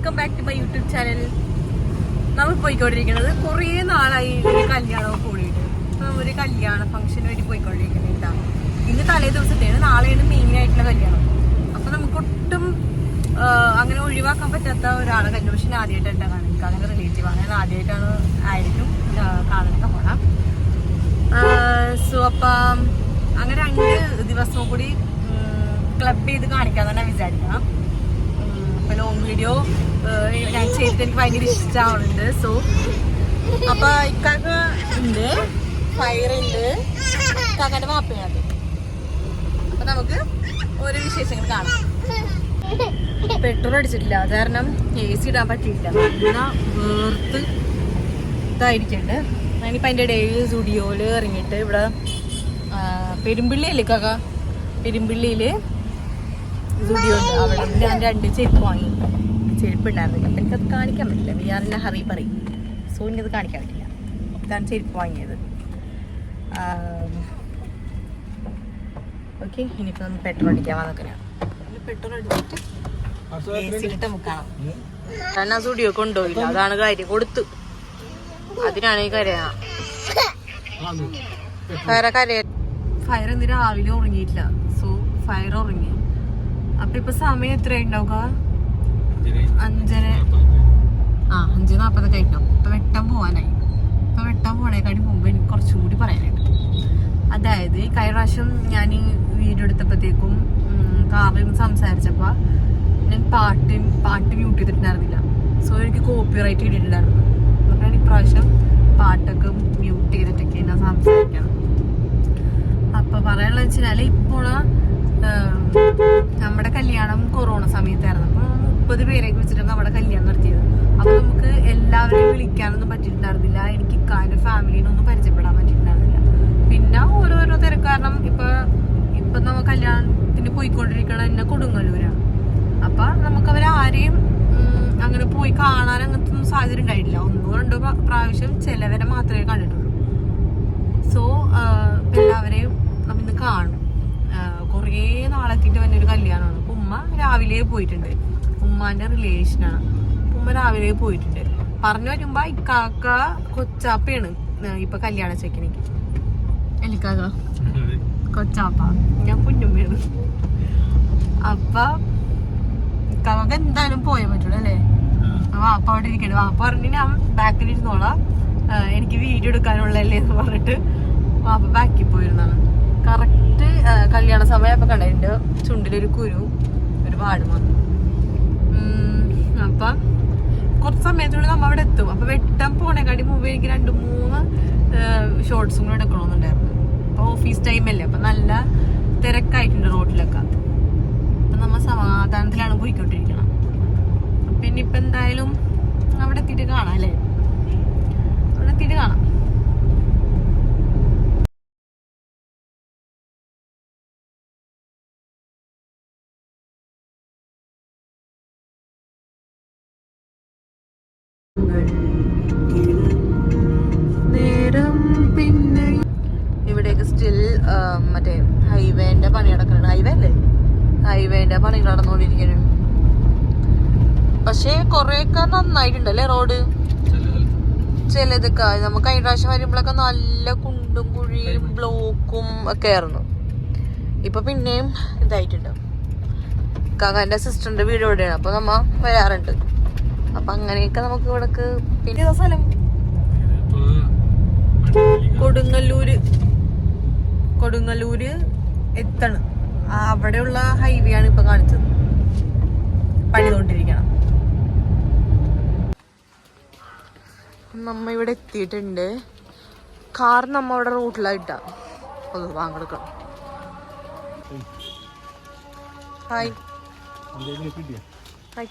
Welcome back to my YouTube channel. നമ്മൾ പോയിക്കൊണ്ടിരിക്കുന്നത് കുറേ നാളായി ഒരു കല്യാണമൊക്കെ കൂടിയിട്ട്. അപ്പം ഒരു കല്യാണ ഫംഗ്ഷന് വേണ്ടി പോയിക്കൊണ്ടിരിക്കുന്നുണ്ട്. ഇന്ന് തലേ ദിവസത്തെയാണ്, നാളെയാണ് മെയിനായിട്ടുള്ള കല്യാണം. അപ്പം നമുക്കൊട്ടും അങ്ങനെ ഒഴിവാക്കാൻ പറ്റാത്ത ഒരാളെ കല്യാണം. പക്ഷെ ആദ്യമായിട്ടാണ് കാണാൻ, എനിക്ക് അങ്ങനെ റിലേറ്റീവ് ആണ്, ആദ്യമായിട്ടാണ് ആയിരിക്കും കാണാനൊക്കെ പോകണം. സോ അപ്പം അങ്ങനെ 2 ദിവസവും കൂടി ക്ലബ് ചെയ്ത് കാണിക്കാൻ തന്നെ വിചാരിക്കണം. അപ്പോൾ ലോങ് വീഡിയോ ഞാൻ ചെയ്തിട്ട് എനിക്ക് ഭയങ്കര ഇഷ്ടമാവുന്നുണ്ട്. സോ അപ്പോൾ ഇക്കാക്ക ഉണ്ട്, ഫയറുണ്ട്, ഇക്കാക്കൻ്റെ മാപ്പയാണ്. അപ്പം നമുക്ക് ഓരോ വിശേഷങ്ങൾ കാണാം. പെട്രോൾ അടിച്ചിട്ടില്ല, അത് കാരണം AC ഇടാൻ പറ്റിയില്ല. എന്നാൽ വേർത്ത് ഇതായിരിക്കുന്നുണ്ട്. ഞാനിപ്പോൾ അതിൻ്റെ ഇടയിൽ സ്റ്റുഡിയോയിൽ ഇറങ്ങിയിട്ട് ഇവിടെ പെരുമ്പിള്ളിയല്ലേ കാക്ക, പെരുമ്പിള്ളിയിൽ സ്റ്റുഡിയോ ഉണ്ട്. അവിടെ ഞാൻ 2 ചെരുപ്പ് വാങ്ങി. ചെരുപ്പ് ഉണ്ടായിരുന്നില്ല, അപ്പം എനിക്കത് കാണിക്കാൻ പറ്റില്ല. വിആറിൻ്റെ ഹറി പറയും. സോ എനിക്കത് കാണിക്കാൻ പറ്റില്ല. ഇതാണ് ചെരുപ്പ് വാങ്ങിയത്. ഓക്കെ, ഇനിയിപ്പോൾ നമ്മൾ പെട്രോൾ അടിക്കാൻ വന്നൊക്കെയാണ്. പെട്രോൾ അടിച്ചിട്ട് AC ഇട്ട് മുക്കണം. കാരണം സ്റ്റുഡിയോ കൊണ്ടുപോയില്ല, അതാണ് കാര്യം. കൊടുത്തു, അതിനാണ് ഈ കരയാ ഫയർ ഇന്ന് രാവിലെ ഉറങ്ങിയിട്ടില്ല. സോ ഫയർ ഉറങ്ങി. അപ്പൊ ഇപ്പൊ സമയം എത്ര ഉണ്ടാവുക? 5:40 ആയിട്ടുണ്ടാവും. ഇപ്പൊ വെട്ടാൻ പോവാനായി. ഇപ്പൊ വെട്ടാൻ പോണേക്കാട്ടി മുമ്പ് എനിക്ക് കുറച്ചും കൂടി പറയാനുണ്ട്. അതായത് ഈ കഴിഞ്ഞ പ്രാവശ്യം ഞാൻ ഈ വീഡിയോ എടുത്തപ്പോഴത്തേക്കും കാറിൽ സംസാരിച്ചപ്പോ ഞാൻ പാട്ട് മ്യൂട്ട് ചെയ്തിട്ടുണ്ടായിരുന്നില്ല. സോ എനിക്ക് കോപ്പിറൈറ്റ് ഇട്ടിട്ടുണ്ടായിരുന്നു. അപ്പോഴാണ് ഇപ്രാവശ്യം പാട്ടൊക്കെ മ്യൂട്ട് ചെയ്തിട്ടൊക്കെ ഞാൻ സംസാരിക്കണം. അപ്പൊ പറയാനുള്ളത് വെച്ചാല് ഇപ്പോൾ നമ്മുടെ കല്യാണം കൊറോണ സമയത്തായിരുന്നു. അപ്പൊ 30 പേരെയൊക്കെ വെച്ചിട്ട് നമ്മുടെ കല്യാണം നടത്തിയത്. അപ്പൊ നമുക്ക് എല്ലാവരെയും വിളിക്കാനൊന്നും പറ്റിയിട്ടുണ്ടായിരുന്നില്ല. എനിക്ക് ഇക്കാന്റെ ഫാമിലിനൊന്നും പരിചയപ്പെടാൻ പറ്റിയിട്ടുണ്ടായിരുന്നില്ല. പിന്നെ ഓരോരോ തിരക്കാരണം ഇപ്പൊ നമ്മ കല്യാണത്തിന് പോയിക്കൊണ്ടിരിക്കണ തന്നെ കൊടുങ്ങല്ലൂരാണ്. അപ്പൊ നമുക്ക് അവരാരെയും അങ്ങനെ പോയി കാണാൻ അങ്ങനത്തെ ഒന്നും സാഹചര്യം ഉണ്ടായിട്ടില്ല. 1-2 പ്രാവശ്യം ചിലവരെ മാത്രമേ കണ്ടിട്ടുള്ളൂ. സോ എല്ലാവരെയും നമ്മിന്ന് കാണും. കുറേ നാളെത്തിയിട്ട് തന്നെ ഒരു കല്യാണമാണ്. അപ്പം ഉമ്മ രാവിലെ പോയിട്ടുണ്ട്. ഉമ്മാന്റെ റിലേഷനാണ്. ഉമ്മ രാവിലെ പോയിട്ടുണ്ട്. പറഞ്ഞു വരുമ്പോ ഇക്കാക്ക കൊച്ചാപ്പയാണ് ഇപ്പൊ കല്യാണ ചെക്കനിക്ക്. എലിക്കാക്ക കൊച്ചാപ്പ, ഞാൻ കുഞ്ഞുമ്മയാണ്. അപ്പൊ ഇക്കാക്ക എന്തായാലും പോയാൻ പറ്റുള്ളൂ അല്ലേ? വാപ്പ അവിടെ ഇരിക്കണേ. വാപ്പ പറഞ്ഞു ഞാൻ ബാക്കിൽ ഇരുന്നോളാം, എനിക്ക് വീഡിയോ എടുക്കാനുള്ളല്ലേ എന്ന് പറഞ്ഞിട്ട് വാപ്പ ബാക്കിൽ പോയിരുന്നാണ്. കറക്റ്റ് കല്യാണ സമയപ്പോ കണ്ട എന്റെ ചുണ്ടിലൊരു കുരു, ഒരു പാട് വന്നു. അപ്പൊ കുറച്ച് സമയത്തിനുള്ളിൽ നമ്മ അവിടെ എത്തും. അപ്പൊ വെട്ടാൻ പോണേക്കാട്ടി മുമ്പ് എനിക്ക് 2-3 ഷോർട്സും കൂടെ എടുക്കണമെന്നുണ്ടായിരുന്നു. അപ്പൊ ഓഫീസ് ടൈം അല്ലേ, അപ്പൊ നല്ല തിരക്കായിട്ടുണ്ട് റോഡിലൊക്കെ. അപ്പൊ നമ്മ സമാധാനത്തിലാണ് പോയിക്കൊണ്ടിരിക്കണം. പിന്നെ ഇപ്പൊ എന്തായാലും അവിടെ എത്തിയിട്ട് കാണാം അല്ലേ? അവിടെ എത്തിയിട്ട് കാണാം. പിന്നെ ഇവിടെയൊക്കെ സ്റ്റിൽ മറ്റേ ഹൈവേന്റെ പണി നടക്കുന്നുണ്ട്. ഹൈവേന്റെ പണി നടന്നുകൊണ്ടിരിക്കുന്നു. പക്ഷെ കൊറേയൊക്കെ നന്നായിട്ടുണ്ടല്ലേ റോഡ്. ചിലതൊക്കെ നമുക്ക് കഴിഞ്ഞ പ്രാവശ്യം വരുമ്പോഴൊക്കെ നല്ല കുണ്ടും കുഴിയും ബ്ലോക്കും ഒക്കെ ആയിരുന്നു. ഇപ്പൊ പിന്നെയും ഇതായിട്ടുണ്ട്. കാക്കാന്റെ സിസ്റ്ററിന്റെ വീട് ഇവിടെയാണ്. അപ്പൊ നമ്മ വരാറുണ്ട്. അപ്പൊ അങ്ങനെയൊക്കെ നമുക്ക് ഇവിടക്ക്. പിന്നെ സ്ഥലം കൊടുങ്ങല്ലൂര് എത്തണം. അവിടെയുള്ള ഹൈവേ ആണ് ഇപ്പൊ കാണിച്ചത്. പണിതുകൊണ്ടിരിക്കണം. നമ്മ ഇവിടെ എത്തിയിട്ടുണ്ട്. കാർ നമ്മ അവിടെ റൂട്ടിലായിട്ടാ. അത് വാങ്ങെടുക്കണം. Hi hi.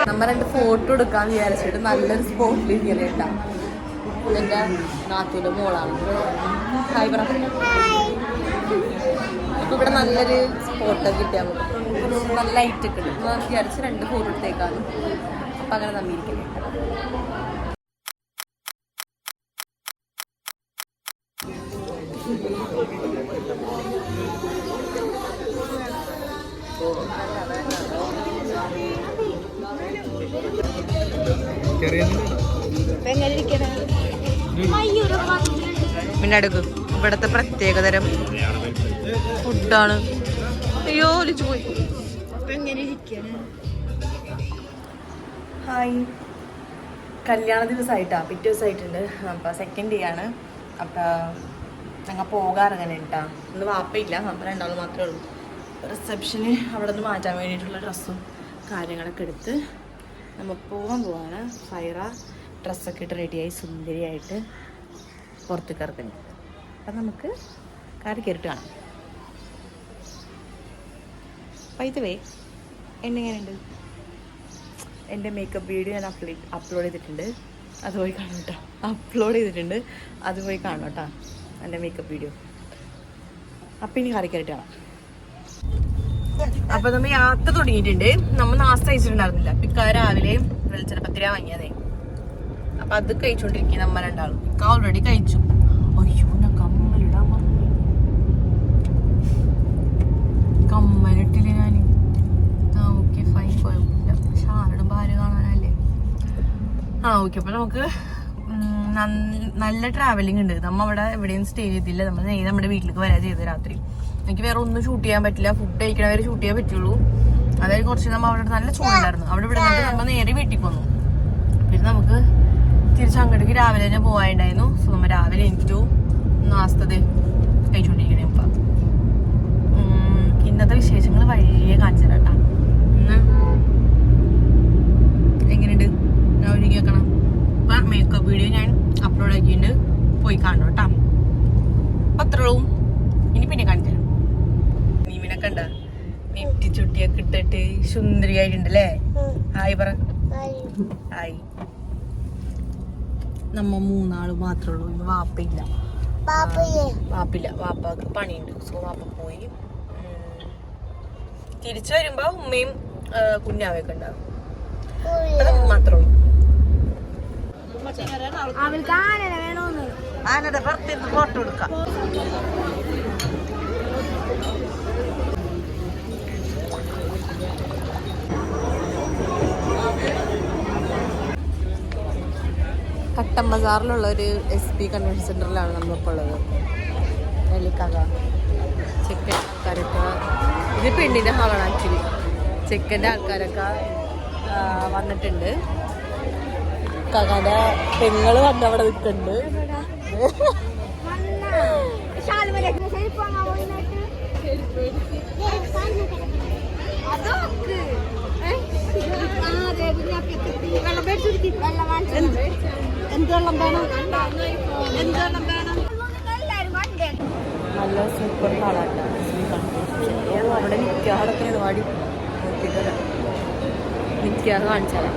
നമ്മ 2 ഫോട്ടോ എടുക്കാന്ന് വിചാരിച്ചിട്ട് നല്ലൊരു സ്പോട്ടിൽ ഇരിക്കലേട്ടാ. എന്റെ നാത്തൂന്റെ മോളാണ്. ഹായ് പറ. ഇവിടെ നല്ലൊരു സ്പോട്ടൊക്കെ കിട്ടിയാൽ നല്ല ലൈറ്റൊക്കെ ഉണ്ട്. വിചാരിച്ച് 2 ഫോട്ടോ എടുത്തേക്കാണ്. അപ്പം അങ്ങനെ തമ്മിയിരിക്കുന്നത്. പിന്നെ അടുക്ക് ഇവിടുത്തെ പ്രത്യേകതരം ഫുഡാണ്. അയ്യോ ഒലിച്ചു പോയി. ഹായ്, കല്യാണ ദിവസമായിട്ടാ, പിറ്റേ ദിവസമായിട്ടുണ്ട്. അപ്പം സെക്കൻഡ് ഡേ ആണ്. അപ്പം ഞങ്ങൾ പോകാറിങ്ങനെ കേട്ടാ. ഇന്ന് വാപ്പയില്ല, നമ്മൾ രണ്ടാളും മാത്രമേ ഉള്ളൂ. റിസപ്ഷന് അവിടെ നിന്ന് മാറ്റാൻ വേണ്ടിയിട്ടുള്ള ഡ്രസ്സും കാര്യങ്ങളൊക്കെ എടുത്ത് നമ്മൾ പോവാണ്. ഫൈറ ഡ്രസ്സൊക്കെ ഇട്ട് റെഡിയായി സുന്ദരിയായിട്ട് പുറത്തേക്ക് ഇറക്കുന്നു. അപ്പം നമുക്ക് കാറി കയറിട്ട് കാണാം. വൈദ്യവേ എന്നെങ്ങനെയുണ്ട്? എൻ്റെ മേക്കപ്പ് വീഡിയോ ഞാൻ അപ്ലോഡ് ചെയ്തിട്ടുണ്ട്. അത് പോയി കാണും കേട്ടോ. അത് പോയി കാണും കേട്ടോ, എൻ്റെ മേക്കപ്പ് വീഡിയോ. അപ്പം ഇനി കാറി കയറിട്ട് കാണാം. അപ്പം നമ്മൾ യാത്ര തുടങ്ങിയിട്ടുണ്ട്. നമ്മൾ നാസ്ത കഴിച്ചിട്ടുണ്ടായിരുന്നില്ല. പിക്ക രാവിലെ വെളിച്ചെണ്ണ പത്തിര വാങ്ങിയതേ. അപ്പം അത് കഴിച്ചുകൊണ്ടിരിക്കുക നമ്മൾ രണ്ടാളും. പിക്ക ഓൾറെഡി കഴിച്ചു. അയ്യോ ഞാൻ കമ്മലിടാൻ പറഞ്ഞു. കമ്മലിട്ടില്ല ഞാൻ. ഓക്കെ ഫൈൻ, കുഴപ്പമില്ല. പക്ഷെ ആരോടും ഭാര്യ കാണാനല്ലേ. ഓക്കെ. അപ്പം നമുക്ക് നല്ല ട്രാവലിംഗ് ഉണ്ട്. നമ്മ അവിടെ എവിടെയും സ്റ്റേ ചെയ്തില്ല. നമ്മൾ നേരെ നമ്മുടെ വീട്ടിലേക്ക് വരാൻ ചെയ്തത് രാത്രി. എനിക്ക് വേറെ ഒന്നും ഷൂട്ട് ചെയ്യാൻ പറ്റില്ല. ഫുഡ് കഴിക്കണവരെ ഷൂട്ട് ചെയ്യാൻ പറ്റുള്ളൂ. അതായത് കുറച്ച് നമ്മൾ അവിടെ നല്ല ചൂടുണ്ടായിരുന്നു. അവിടെ ഇവിടെ നിന്നിട്ട് നമ്മൾ നേരെ വീട്ടിൽ പോന്നു. പിന്നെ നമുക്ക് തിരിച്ച് അങ്ങോട്ടേക്ക് രാവിലെ തന്നെ പോകാനുണ്ടായിരുന്നു. സോ നമ്മൾ രാവിലെ എനിക്കു നാസ്തത് കഴിച്ചുകൊണ്ടിരിക്കണേ. ഇപ്പം ഇന്നത്തെ വിശേഷങ്ങൾ വഴിയെ കാണിച്ചു തരാട്ടാ. ഇന്ന് എങ്ങനെയുണ്ട് ഞാൻ ഒരുങ്ങി വെക്കണം. ഇപ്പം മേക്കപ്പ് വീഡിയോ ഞാൻ അപ്ലോഡ് ആക്കിയിട്ട് പോയി കാണണം കേട്ടാ. പത്രവും ഇനി പിന്നെ കാണിച്ചു തരാം. നീമിനെ കണ്ട നെറ്റി ചുട്ടിയൊക്കെ ഇട്ടിട്ട് സുന്ദരിയായിട്ടുണ്ടല്ലേ. ഹായ് പറ. ഹായ്. നമ്മ 3 ആള് മാത്രമേ ഉള്ളൂ. ഇന്ന് വാപ്പയില്ല. വാപ്പക്ക് പണിയുണ്ട്. സോ വാപ്പ പോയി. തിരിച്ചു വരുമ്പോ ഉമ്മയും കുഞ്ഞാവൊക്കെ ഉണ്ടാവും. മാത്രമേ ഉള്ളൂ. ആനയുടെ പുറത്തിരുന്ന് ഫോട്ടോ എടുക്കാം. കട്ടൻ ബസാറിലുള്ള ഒരു SP കൺവെൻഷൻ സെന്ററിലാണ് നമ്മളിപ്പോൾ ഉള്ളത്. നെല്ലിക്കാക ചെക്കൻ ആൾക്കാരൊക്കെ, ഇത് പെണ്ണിൻ്റെ ഹാളാണ് ആക്ച്വലി. ചെക്കൻ്റെ ആൾക്കാരൊക്കെ വന്നിട്ടുണ്ട്. കകയുടെ പെങ്ങള് വന്ന് അവിടെ നിൽക്കുന്നുണ്ട്. നല്ല സൂപ്പർ ഹാളാണ്. അവിടെ നിൽക്കാറൊക്കെ ഒരുപാട് നോക്കിയിട്ട് നിൽക്കാറ് കാണിച്ചാലേ.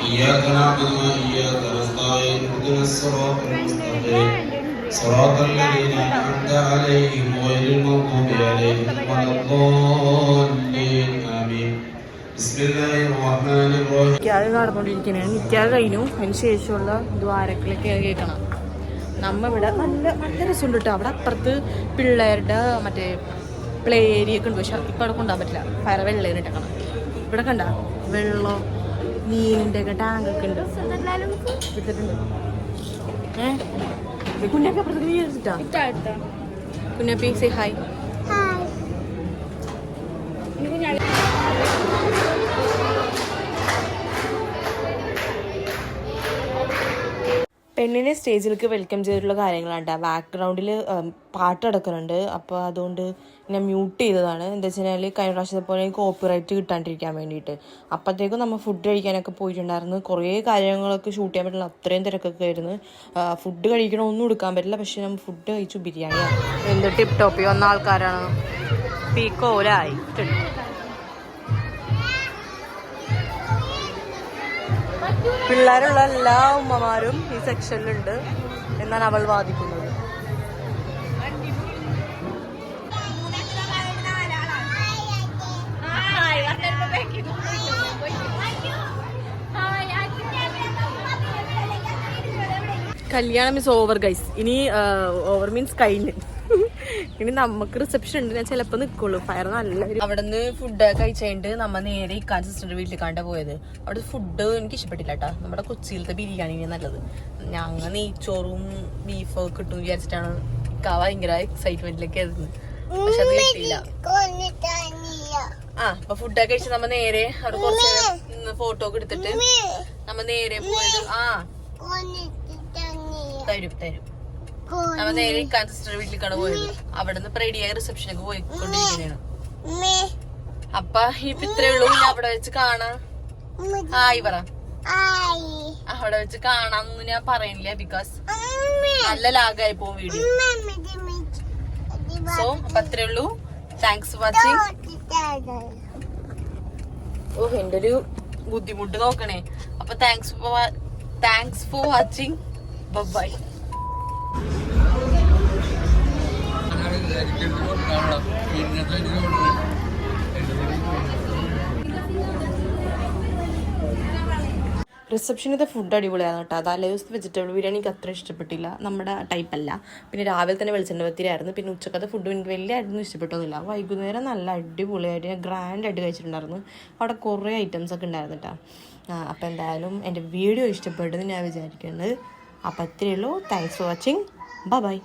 إياك نعبد وإياك نستعين اهدنا الصراط المستقيم صراط الذين أنعمت عليهم غير المغضوب عليهم ولا الضالين آمين بسم الله الرحمن الرحيم. നിക്കാഹ് നടന്നുകൊണ്ടിരിക്കുകയാണ്. നിക്കാഹ് കഴിഞ്ഞു. അതിന് ശേഷമുള്ള ദ്വാരക്കളൊക്കെ കേൾക്കണം. നമ്മ ഇവിടെ നല്ല നല്ല രസമുണ്ട് കേട്ടോ. അവിടെ അപ്പുറത്ത് പിള്ളേരുടെ മറ്റേ പ്ലേ ഏരിയ ഒക്കെ ഉണ്ട്. പക്ഷെ ഇപ്പം അവിടെ കൊണ്ടുപോകാൻ പറ്റില്ല. പല വെള്ളേനെ ഇട്ടേക്കണം. ഇവിടെ കണ്ട വെള്ളം മീനിൻ്റെ ഒക്കെ ടാങ്കൊക്കെ ഉണ്ട്. എടുത്തിട്ടുണ്ട്. കുഞ്ഞൊക്കെ അപ്പുറത്തേക്ക് വിചാരിച്ചിട്ടാ. Kunjappi say hi. പെണ്ണിനെ സ്റ്റേജിലേക്ക് വെൽക്കം ചെയ്തിട്ടുള്ള കാര്യങ്ങളാണ്. ബാക്ക്ഗ്രൗണ്ടിൽ പാട്ട് നടക്കുന്നുണ്ട്. അപ്പോൾ അതുകൊണ്ട് ഞാൻ മ്യൂട്ട് ചെയ്തതാണ്. എന്താ വെച്ച് കഴിഞ്ഞാൽ കഴിഞ്ഞ പ്രാവശ്യത്തെ പോലെ കോപ്പിറൈറ്റ് കിട്ടാണ്ടിരിക്കാൻ വേണ്ടിയിട്ട്. അപ്പോഴത്തേക്കും നമ്മൾ ഫുഡ് കഴിക്കാനൊക്കെ പോയിട്ടുണ്ടായിരുന്നു. കുറേ കാര്യങ്ങളൊക്കെ ഷൂട്ട് ചെയ്യാൻ പറ്റില്ല, അത്രയും തിരക്കൊക്കെ ആയിരുന്നു. ഫുഡ് കഴിക്കണമൊന്നും എടുക്കാൻ പറ്റില്ല. പക്ഷെ നമ്മൾ ഫുഡ് കഴിച്ചു ബിരിയാണിയാണ്. എന്ത് ടിപ്പ് ടോപ്പി വന്ന ആൾക്കാരാണ്. പീക്കോലായി പിള്ളേരുള്ള എല്ലാ ഉമ്മമാരും ഈ സെക്ഷനിലുണ്ട് എന്നാണ് അവൾ വാദിക്കുന്നത്. കല്യാണം മീൻസ് ഓവർ ഗൈസ്. ഇനി ഓവർ മീൻസ് കഴിഞ്ഞ് ഇനി നമുക്ക് റിസപ്ഷൻ ഉണ്ട്. ഞാൻ ചിലപ്പോൾ നിൽക്കുള്ളൂ. ഫയർ നല്ല അവിടെ നിന്ന് ഫുഡ് കഴിച്ചിട്ട് നമ്മൾ നേരെ ഇക്കാൻ സിസ്റ്ററിന്റെ വീട്ടിൽ കണ്ട പോയത്. അവിടെ ഫുഡ് എനിക്ക് ഇഷ്ടപ്പെട്ടില്ല കേട്ടോ. നമ്മുടെ കൊച്ചിയിലത്തെ ബിരിയാണി നല്ലത്. ഞങ്ങൾ നെയ്ച്ചോറും ബീഫൊക്കെ കിട്ടും വിചാരിച്ചിട്ടാണ് ഭയങ്കര എക്സൈറ്റ്മെന്റിലേക്ക് ആയിരുന്നു. പക്ഷെ അത് കിട്ടിയില്ല. അപ്പൊ ഫുഡൊക്കെ കഴിച്ച് നമ്മ നേരെ അവിടെ കുറച്ച് ഫോട്ടോ ഒക്കെ എടുത്തിട്ട് നമ്മ നേരെ പോയത്. തരും നമ്മ നേരെ ഇക്കാൻ സിസ്റ്ററിന്റെ വീട്ടിലേക്കാണ് പോയത്. അവിടെ നിന്ന് റെഡിയായി റിസപ്ഷനൊക്കെ പോയിക്കൊണ്ടിരിക്കുന്നതാണ്. അപ്പൊ ഇപ്പൊ ഇത്രേ ഉള്ളൂ. അവിടെ വെച്ച് കാണാം. ഹായ് പറ. അവിടെ വെച്ച് കാണാന്നൊന്നും ഞാൻ പറയുന്നില്ല, ബിക്കോസ് നല്ല ലാഗായി പോകും വീഡിയോ. സോ അപ്പൊ അത്രേ ഉള്ളൂ. Thanks for watching. എന്റെ ഒരു ബുദ്ധിമുട്ട് നോക്കണേ. അപ്പൊ താങ്ക്സ് ഫോർ വാച്ചിങ്. ബൈ. റിസപ്ഷനത്തെ ഫുഡ് അടിപൊളിയാണ് കേട്ടോ. അത് അലേഴ്സ് വെജിറ്റബിൾ ബിരിയാണി എനിക്ക് അത്ര ഇഷ്ടപ്പെട്ടില്ല, നമ്മുടെ ടൈപ്പല്ല. പിന്നെ രാവിലെ തന്നെ വെളിച്ചെണ്ണ പത്തിരിയായിരുന്നു. പിന്നെ ഉച്ചക്കത്തെ ഫുഡ് എനിക്ക് വലിയായിട്ടൊന്നും ഇഷ്ടപ്പെട്ടൊന്നുമില്ല. വൈകുന്നേരം നല്ല അടിപൊളിയായിട്ട് ഞാൻ ഗ്രാൻഡായിട്ട് കഴിച്ചിട്ടുണ്ടായിരുന്നു. അവിടെ കുറേ ഐറ്റംസ് ഒക്കെ ഉണ്ടായിരുന്നു കേട്ടോ. അപ്പോൾ എന്തായാലും എൻ്റെ വീഡിയോ ഇഷ്ടപ്പെട്ടെന്ന് ഞാൻ വിചാരിക്കുന്നത്. അപ്പോൾ അത്രയേ ഉള്ളൂ. Thanks for watching. ബൈ.